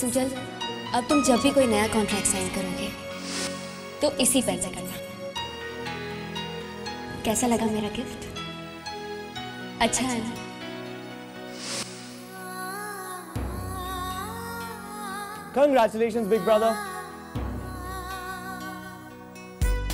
सुजल, अब तुम जब भी कोई नया कॉन्ट्रैक्ट साइन करोगे तो इसी पेन से करना। कैसा लगा मेरा गिफ्ट? अच्छा है ना? Congratulations, big brother.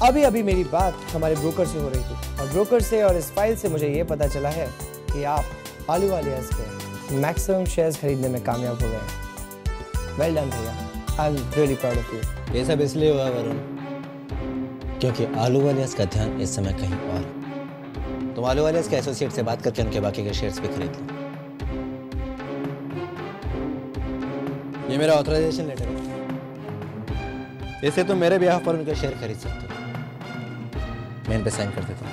अभी अभी मेरी बात हमारे ब्रोकर से हो रही थी और ब्रोकर से और इस फाइल से मुझे ये पता चला है कि आप आलूवालियाज़ के मैक्सिमम शेयर्स खरीदने में कामयाब हो गए। वेल डन भैया, I am really proud of you. ये सब इसलिए हुआ वरुण क्योंकि आलूवालियाज़ का ध्यान इस समय कहीं और। तुम आलूवालियाज़ के एसोसिएट से बात करके उनके बाकी के शेयर्स भी खरीद लो। ये मेरा ऑथराइजेशन लेटर है, इससे तुम मेरे बिहाफ पर उनके शेयर खरीद सकते हो। मैं इन पे साइन कर देता हूँ।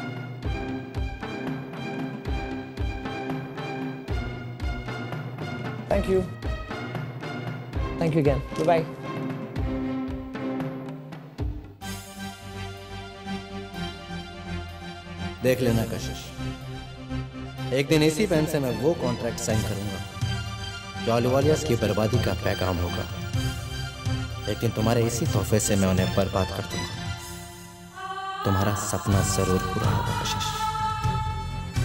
Thank you again, bye. देख लेना कशिश, एक दिन इसी पेन से मैं वो कॉन्ट्रैक्ट साइन करूंगा जो आलूवालियाज़ की बर्बादी का पैगाम होगा। एक दिन तुम्हारे इसी तोहफे से मैं उन्हें बर्बाद कर दूंगा। तुम्हारा सपना जरूर पूरा होगा कशिश।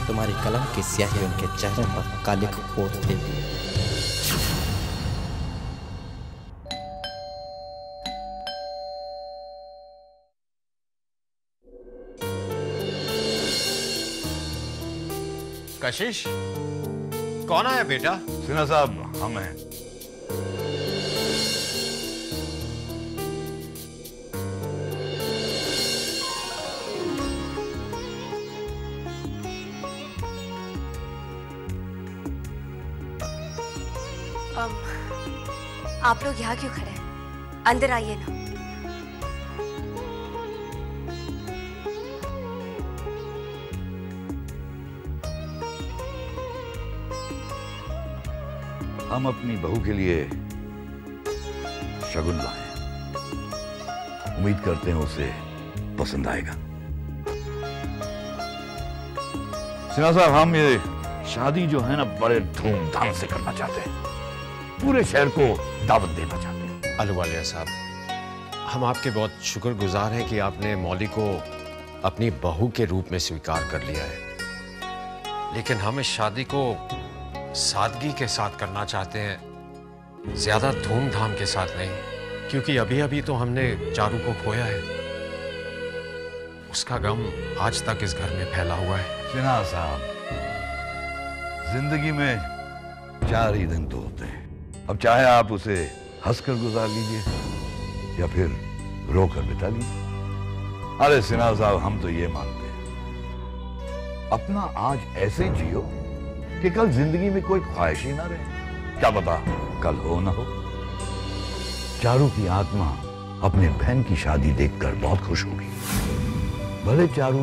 तुम्हारी कलम की स्याही उनके चेहरे पर कालिक पोत देगी। कशिश, कौन आया बेटा? सिन्हा साहब, हम हैं। आप लोग यहाँ क्यों खड़े हैं? अंदर आइए ना। हम अपनी बहू के लिए शगुन लाए, उम्मीद करते हैं उसे पसंद आएगा। सिन्हा साहब, हम ये शादी जो है ना बड़े धूमधाम से करना चाहते हैं, पूरे शहर को दावत देना चाहते हैं। आलूवालिया साहब, हम आपके बहुत शुक्रगुजार हैं कि आपने मौली को अपनी बहू के रूप में स्वीकार कर लिया है, लेकिन हम इस शादी को सादगी के साथ करना चाहते हैं, ज्यादा धूमधाम के साथ नहीं, क्योंकि अभी अभी तो हमने चारू को खोया है। उसका गम आज तक इस घर में फैला हुआ है। सिन्हा साहब, जिंदगी में 4 ही दिन तो होते हैं। अब चाहे आप उसे हंसकर गुजार लीजिए या फिर रोकर बिता लीजिए। अरे सिन्हा साहब, हम तो ये मानते हैं, अपना आज ऐसे जियो कि कल जिंदगी में कोई ख्वाहिश ही ना रहे। क्या पता कल हो ना हो। चारू की आत्मा अपने बहन की शादी देखकर बहुत खुश होगी। भले चारू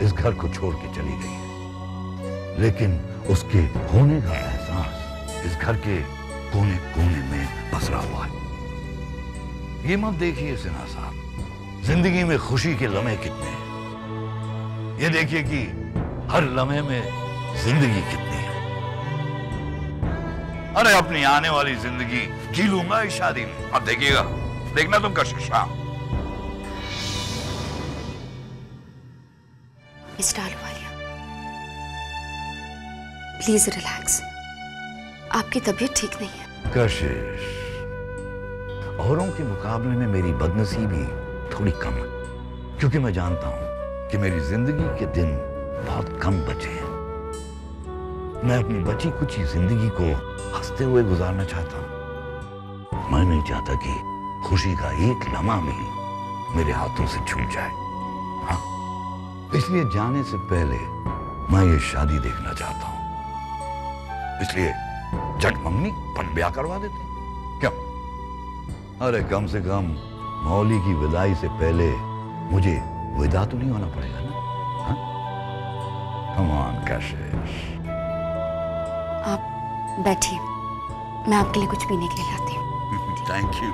इस घर को छोड़ के चली गई है, लेकिन उसके होने का एहसास इस घर के कोने कोने में पसरा हुआ है। ये मत देखिए सिन्हा साहब, जिंदगी में खुशी के लम्हे कितने हैं, ये देखिए कि हर लम्हे में जिंदगी कितनी है। अरे अपनी आने वाली जिंदगी जी लूंगा इस शादी में। अब देखिएगा, देखना तुम कशिश। मिस्टर आलूवालिया, प्लीज रिलैक्स, आपकी तबीयत ठीक नहीं है। कशिश, औरों के मुकाबले में मेरी बदनसीबी थोड़ी कम है, क्योंकि मैं जानता हूं कि मेरी जिंदगी के दिन बहुत कम बचे हैं। मैं अपनी बची कुछ ही जिंदगी को हंसते हुए गुजारना चाहता हूं। मैं नहीं चाहता कि खुशी का एक लम्हा भी मेरे हाथों से छूट जाए। हाँ, इसलिए जाने से पहले मैं ये शादी देखना चाहता हूं। इसलिए झट मंगनी पट ब्याह करवा देते। क्यों? अरे कम से कम मौली की विदाई से पहले मुझे विदा तो नहीं होना पड़ेगा ना। हाँ? Come on, कशिश। आप बैठिए, मैं आपके लिए कुछ पीने के लिए लाती हूँ। Thank you.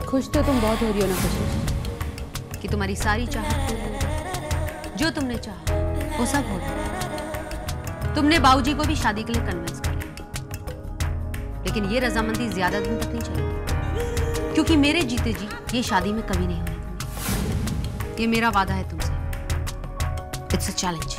खुश तो तुम बहुत हो रही हो ना कशिश, कि तुम्हारी सारी चाहत पूरी हो गई। जो तुमने चाहा वो सब हो गया। तुमने बाबूजी को भी शादी के लिए कन्विंस कर लिया, लेकिन ये रजामंदी ज्यादा दिन तक नहीं चलेगी, क्योंकि मेरे जीते जी ये शादी में कभी नहीं होने दूंगी। ये मेरा वादा है तुमसे। It's a challenge.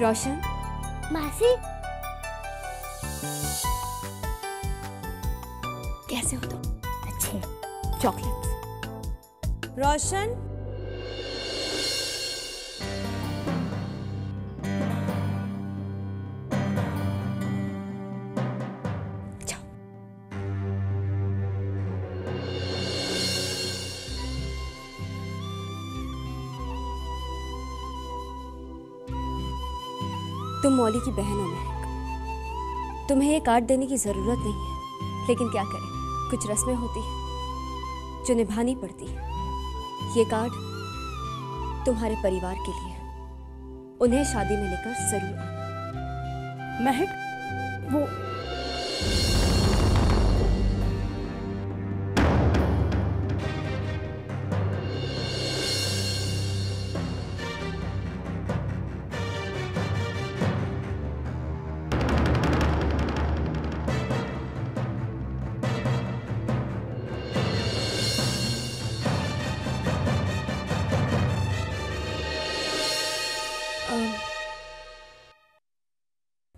रोशन, मासी, कैसे हो तुम? अच्छे। चॉकलेट्स। रोशन, जाओ। तुम मौली की बहन हो महक। तुम्हें ये कार्ड देने की जरूरत नहीं है, लेकिन क्या करें, कुछ रस्में होती हैं जो निभानी पड़ती है। ये कार्ड तुम्हारे परिवार के लिए है। उन्हें शादी में लेकर जरूर आना। महक, वो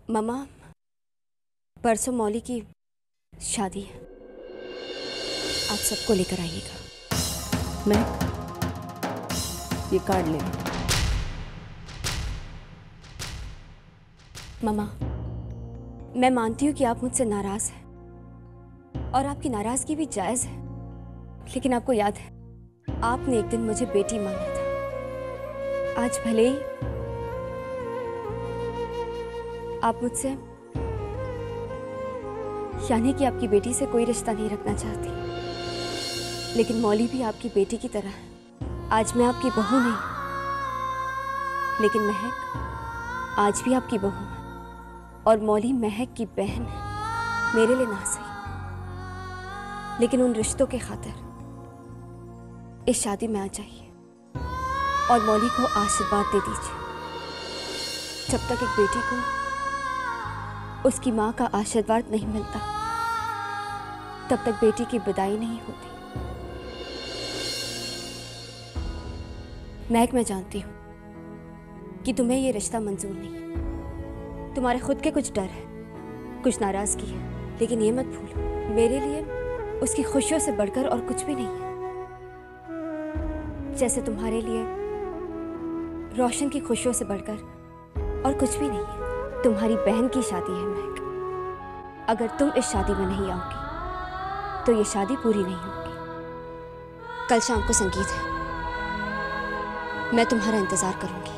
ममा, परसों मौली की शादी है, आप सबको लेकर आइएगा। महक, ये कार्ड ले लो। ममा, मैं मानती हूँ कि आप मुझसे नाराज हैं और आपकी नाराजगी भी जायज है, लेकिन आपको याद है आपने एक दिन मुझे बेटी माना था। आज भले ही आप मुझसे, यानी कि आपकी बेटी से कोई रिश्ता नहीं रखना चाहती, लेकिन मौली भी आपकी बेटी की तरह है। आज मैं आपकी बहू नहीं, लेकिन महक आज भी आपकी बहू है और मौली महक की बहन है। मेरे लिए ना सही, लेकिन उन रिश्तों के खातिर इस शादी में आ जाइए और मौली को आशीर्वाद दे दीजिए। जब तक एक बेटी को उसकी माँ का आशीर्वाद नहीं मिलता, तब तक बेटी की विदाई नहीं होती। महक, मैं जानती हूं कि तुम्हें यह रिश्ता मंजूर नहीं है। तुम्हारे खुद के कुछ डर है, कुछ नाराजगी है, लेकिन ये मत भूलो मेरे लिए उसकी खुशियों से बढ़कर और कुछ भी नहीं है। जैसे तुम्हारे लिए रोशन की खुशियों से बढ़कर और कुछ भी नहीं है। तुम्हारी बहन की शादी है महक। अगर तुम इस शादी में नहीं आओगी तो ये शादी पूरी नहीं होगी। कल शाम को संगीत है, मैं तुम्हारा इंतजार करूंगी।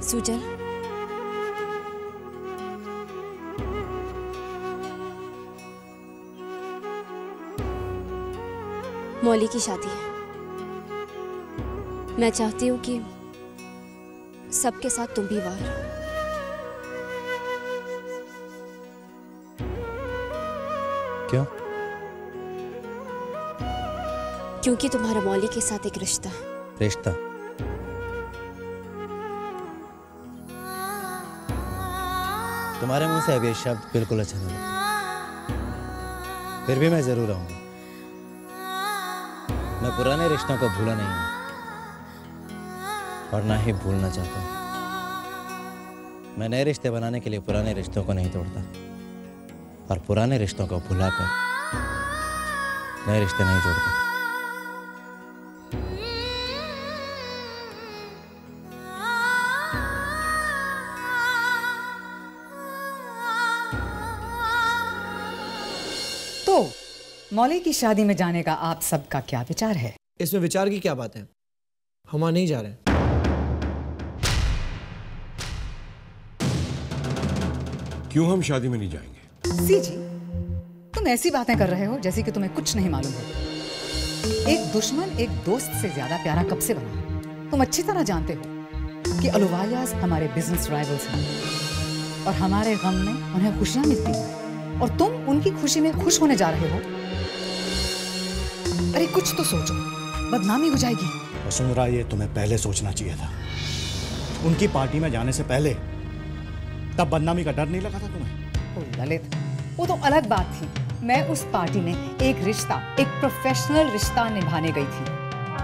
सुजल, मौली की शादी है। मैं चाहती हूँ कि सबके साथ तुम भी वार। क्यों? क्योंकि तुम्हारा मौली के साथ एक रिश्ता है। रिश्ता? तुम्हारे मुंह से अब ये शब्द बिल्कुल अच्छा नहीं लगता, फिर भी मैं जरूर आऊंगा। मैं पुराने रिश्तों को भूला नहीं हूं और ना ही भूलना चाहता हूं। मैं नए रिश्ते बनाने के लिए पुराने रिश्तों को नहीं तोड़ता और पुराने रिश्तों को भुलाकर नए रिश्ते नहीं जोड़ता। मौली की शादी में जाने का आप सबका क्या विचार है? इसमें विचार की क्या बात है? हम वहां नहीं जा रहे हैं। क्यों हम शादी में नहीं जाएंगे? सी जी, तुम ऐसी बातें कर रहे हो जैसे कि तुम्हें कुछ नहीं मालूम है। एक दुश्मन एक दोस्त से ज्यादा प्यारा कब से बना? तुम अच्छी तरह जानते हो कि अहलुवालियास हमारे बिजनेस राइवल्स हैं और हमारे गम में उन्हें खुशियां मिलती हैं और तुम उनकी खुशी में खुश होने जा रहे हो। अरे कुछ तो सोचो, बदनामी हो जाएगी। वसुंधरा, ये तुम्हें पहले सोचना चाहिए था। उनकी पार्टी में जाने से पहले तब बदनामी का डर नहीं लगा था तुम्हें? ओ ललित, वो तो अलग बात थी। मैं उस पार्टी में एक रिश्ता, एक प्रोफेशनल रिश्ता निभाने गई थी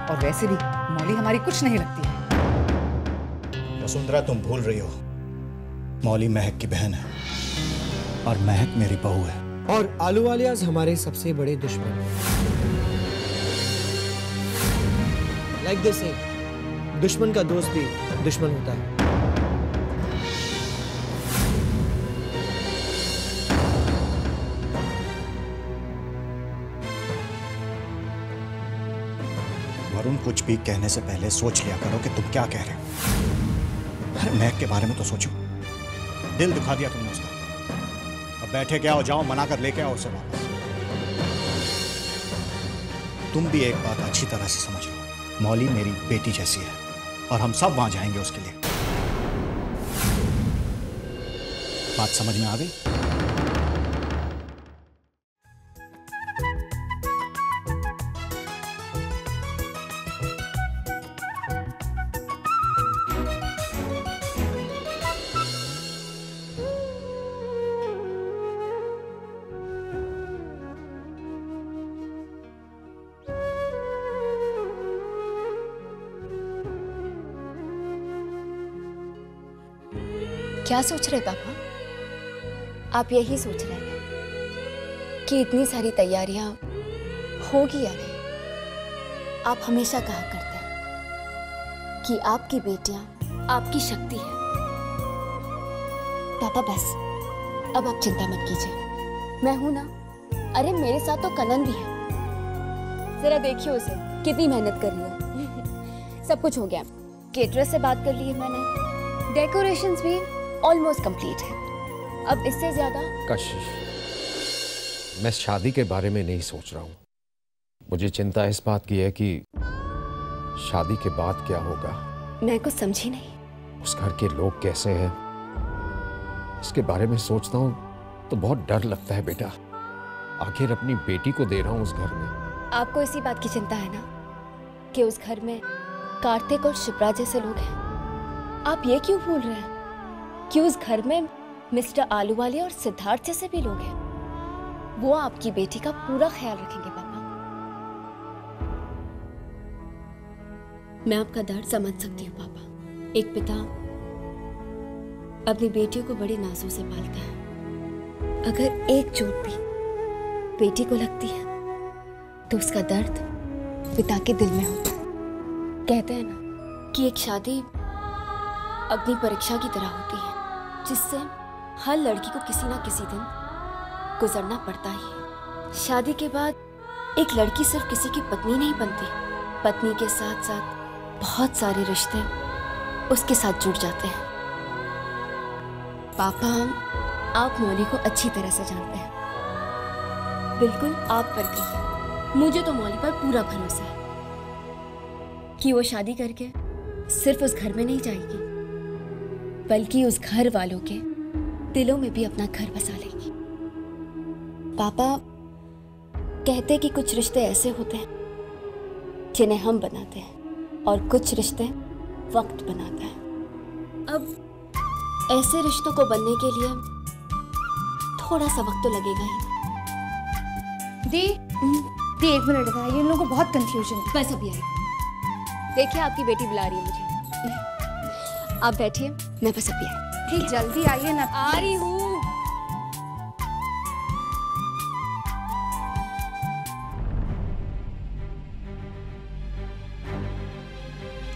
और वैसे भी मौली हमारी कुछ नहीं लगती है। वसुंधरा, तुम भूल रही हो, मौली महक की बहन है और महक मेरी बहू है। और आलूवालियाज हमारे सबसे बड़े दुश्मन हैं। लाइक दिस से दुश्मन का दोस्त भी दुश्मन होता है। वरुण, कुछ भी कहने से पहले सोच लिया करो कि तुम क्या कह रहे हो। अरे महक के बारे में तो सोचो। दिल दुखा दिया तुमने उसका। अब बैठे क्या हो, जाओ मना कर लेके आओ उसे वापस। तुम भी एक बात अच्छी तरह से समझ लो, मौली मेरी बेटी जैसी है और हम सब वहां जाएंगे उसके लिए। बात समझ में आ गई? क्या सोच रहे पापा? आप यही सोच रहे हैं कि इतनी सारी तैयारियां होगी या नहीं? आप हमेशा कहा करते हैं कि आपकी बेटियां आपकी शक्ति है। पापा बस, अब आप चिंता मत कीजिए, मैं हूं ना। अरे मेरे साथ तो कनन भी है, जरा देखिए उसे कितनी मेहनत कर रही है। सब कुछ हो गया, केटरर से बात कर ली है मैंने, डेकोरेशंस भी ऑलमोस्ट कंप्लीट है। अब इससे ज्यादा कशिश, मैं शादी के बारे में नहीं सोच रहा हूँ। मुझे चिंता इस बात की है कि शादी के बाद क्या होगा। मैं कुछ समझी नहीं। उस घर के लोग कैसे हैं, इसके बारे में सोचता हूँ तो बहुत डर लगता है बेटा। आखिर अपनी बेटी को दे रहा हूँ उस घर में। आपको इसी बात की चिंता है ना कि उस घर में कार्तिक और शिप्रा जैसे लोग हैं। आप ये क्यों भूल रहे हैं कि उस घर में मिस्टर आलूवालिया और सिद्धार्थ जैसे भी लोग हैं। वो आपकी बेटी का पूरा ख्याल रखेंगे पापा। मैं आपका दर्द समझ सकती हूँ पापा। एक पिता अपनी बेटियों को बड़ी नाजों से पालता है। अगर एक चोट भी बेटी को लगती है तो उसका दर्द पिता के दिल में होता है। कहते हैं ना कि एक शादी अग्नि परीक्षा की तरह होती है, जिससे हर लड़की को किसी ना किसी दिन गुजरना पड़ता ही है। शादी के बाद एक लड़की सिर्फ किसी की पत्नी नहीं बनती, पत्नी के साथ साथ बहुत सारे रिश्ते उसके साथ जुड़ जाते हैं। पापा, आप मौली को अच्छी तरह से जानते हैं, बिल्कुल आप पर भी। मुझे तो मौली पर पूरा भरोसा है कि वो शादी करके सिर्फ उस घर में नहीं जाएगी, बल्कि उस घर वालों के दिलों में भी अपना घर बसा लेगी। पापा कहते कि कुछ रिश्ते ऐसे होते हैं जिन्हें हम बनाते हैं और कुछ रिश्ते वक्त बनाता है। अब ऐसे रिश्तों को बनने के लिए थोड़ा सा वक्त तो लगेगा ही। दी, एक मिनट था, ये लोगों को बहुत कंफ्यूजन है। बस अभी आई। देखिए आपकी बेटी बुला रही है मुझे। आप बैठिए, मैं बस अभी आई। ठीक, जल्दी आइए ना। आ रही हूँ।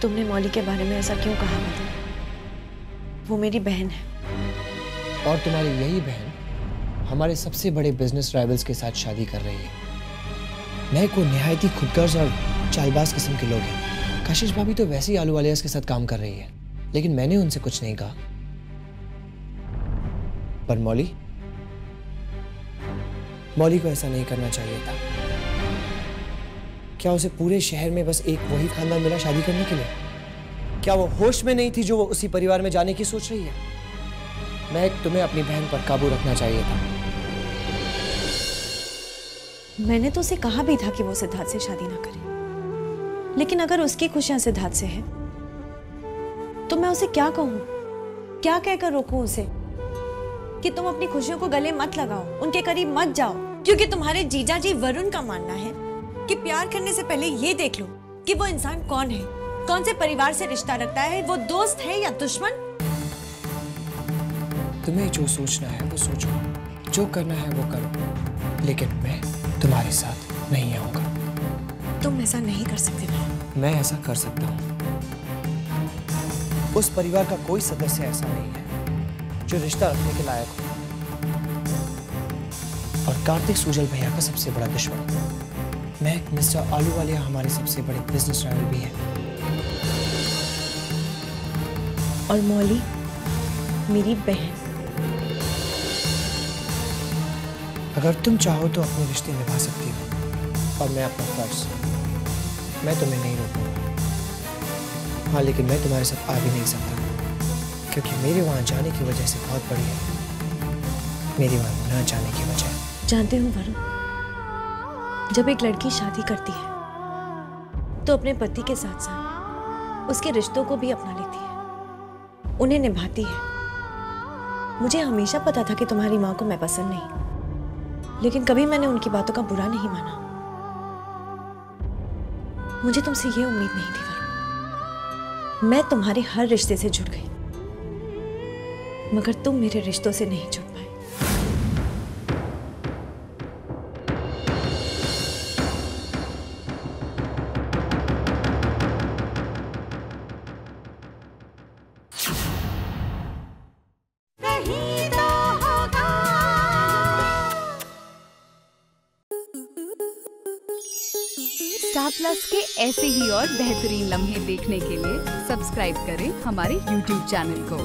तुमने मौली के बारे में ऐसा क्यों कहा मदन? वो मेरी बहन है। और तुम्हारी यही बहन हमारे सबसे बड़े बिजनेस राइवल्स के साथ शादी कर रही है। महक को निहायती खुदगर्ज और चालबाज किस्म के लोग हैं। कशिश भाभी तो वैसे ही आलूवालियास के साथ काम कर रही है, लेकिन मैंने उनसे कुछ नहीं कहा। पर मौली को ऐसा नहीं करना चाहिए था। क्या उसे पूरे शहर में बस एक वही खानदान मिला शादी करने के लिए? क्या वो होश में नहीं थी जो वो उसी परिवार में जाने की सोच रही है? महक, तुम्हें अपनी बहन पर काबू रखना चाहिए था। मैंने तो उसे कहा भी था कि वो सिद्धार्थ से शादी ना करे, लेकिन अगर उसकी खुशियां सिद्धार्थ से है तो मैं उसे क्या कहूं? क्या कहकर रोकूं उसे कि तुम अपनी खुशियों को गले मत लगाओ, उनके करीब मत जाओ, क्योंकि तुम्हारे जीजा जी वरुण का मानना है कि प्यार करने से पहले ये देख लो कि वो इंसान कौन है, कौन से परिवार से रिश्ता रखता है, वो दोस्त है या दुश्मन। तुम्हें जो सोचना है वो सोचो, जो करना है वो करो, लेकिन मैं तुम्हारे साथ नहीं आऊंगा। तुम ऐसा नहीं कर सकते। मैं ऐसा कर सकता हूँ। उस परिवार का कोई सदस्य ऐसा नहीं है जो रिश्ता रखने के लायक हो। और कार्तिक सूजल भैया का सबसे बड़ा दुश्मन, महक मिस्टर आलूवालिया हमारे सबसे बड़े बिजनेस राइवल भी है। और मौली मेरी बहन। अगर तुम चाहो तो अपने रिश्ते निभा सकती हो, और मैं अपना फर्ज, मैं तुम्हें नहीं रोकूंगा। हाँ, लेकिन मैं तुम्हारे साथ आ भी नहीं सकता, क्योंकि मेरे वहां जाने की वजह से बहुत बड़ी है मेरी वहां न जाने की वजह। जानते हो वरुण, जब एक लड़की शादी करती है तो अपने पति के साथ साथ उसके रिश्तों को भी अपना लेती है, उन्हें निभाती है। मुझे हमेशा पता था कि तुम्हारी माँ को मैं पसंद नहीं, लेकिन कभी मैंने उनकी बातों का बुरा नहीं माना। मुझे तुमसे ये उम्मीद नहीं थी वरुण। मैं तुम्हारे हर रिश्ते से जुड़ गई, मगर तुम मेरे रिश्तों से नहीं जुड़ पाए। स्टार प्लस के ऐसे ही और बेहतरीन लम्हे देखने के लिए सब्सक्राइब करें हमारे YouTube चैनल को।